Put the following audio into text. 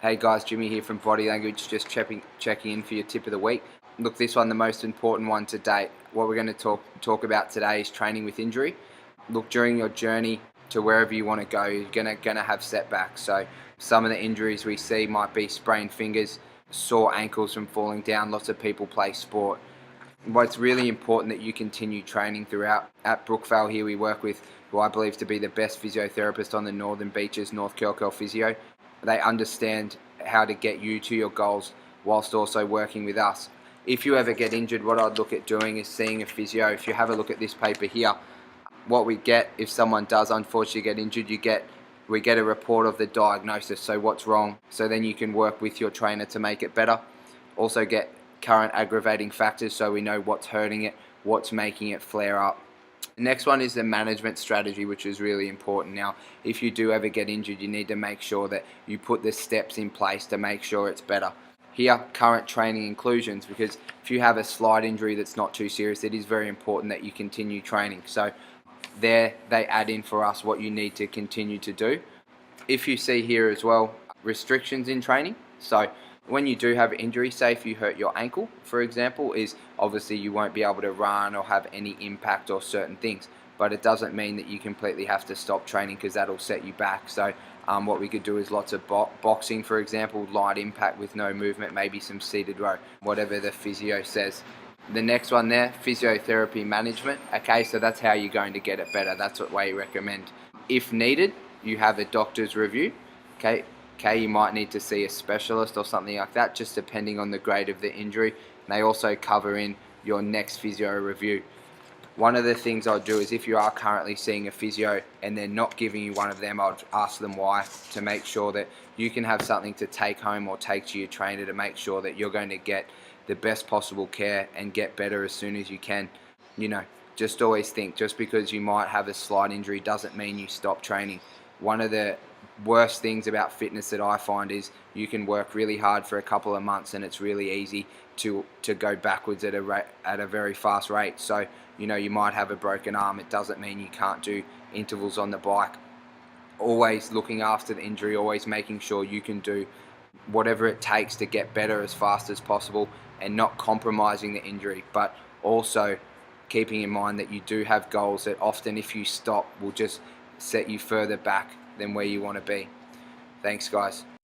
Hey guys, Jimmy here from Body Language, just checking in for your tip of the week. Look, this one, the most important one to date. What we're going to talk about today is training with injury. Look, during your journey to wherever you want to go, you're gonna have setbacks. So some of the injuries we see might be sprained fingers, sore ankles from falling down. Lots of people play sport. Well, it's really important that you continue training throughout. At Brookvale here, we work with who I believe to be the best physiotherapist on the Northern Beaches, North Kelkel Physio. They understand how to get you to your goals whilst also working with us. If you ever get injured, what I'd look at doing is seeing a physio. If you have a look at this paper here, what we get if someone does unfortunately get injured, we get a report of the diagnosis, so what's wrong, so then you can work with your trainer to make it better. Also get current aggravating factors so we know what's hurting it, what's making it flare up. Next one is the management strategy, which is really important. Now, if you do ever get injured, you need to make sure that you put the steps in place to make sure it's better. Here, current training inclusions, because if you have a slight injury that's not too serious, it is very important that you continue training. So there, they add in for us what you need to continue to do. If you see here as well, restrictions in training. So when you do have injury, say if you hurt your ankle, for example, is obviously you won't be able to run or have any impact or certain things, but it doesn't mean that you completely have to stop training, because that'll set you back. So what we could do is lots of boxing, for example, light impact with no movement, maybe some seated row, whatever the physio says. The next one there, physiotherapy management. Okay, so that's how you're going to get it better. That's what we recommend. If needed, you have a doctor's review. Okay, you might need to see a specialist or something like that, just depending on the grade of the injury. And they also cover in your next physio review. One of the things I'll do is if you are currently seeing a physio and they're not giving you one of them, I'll ask them why, to make sure that you can have something to take home or take to your trainer to make sure that you're going to get the best possible care and get better as soon as you can. Just always think, just because you might have a slight injury doesn't mean you stop training. One of the worst things about fitness that I find is you can work really hard for a couple of months and it's really easy to go backwards at a very fast rate. So you might have a broken arm. It doesn't mean you can't do intervals on the bike. Always looking after the injury, always making sure you can do whatever it takes to get better as fast as possible, and not compromising the injury, but also keeping in mind that you do have goals that often, if you stop, will just set you further back than where you want to be. Thanks, guys.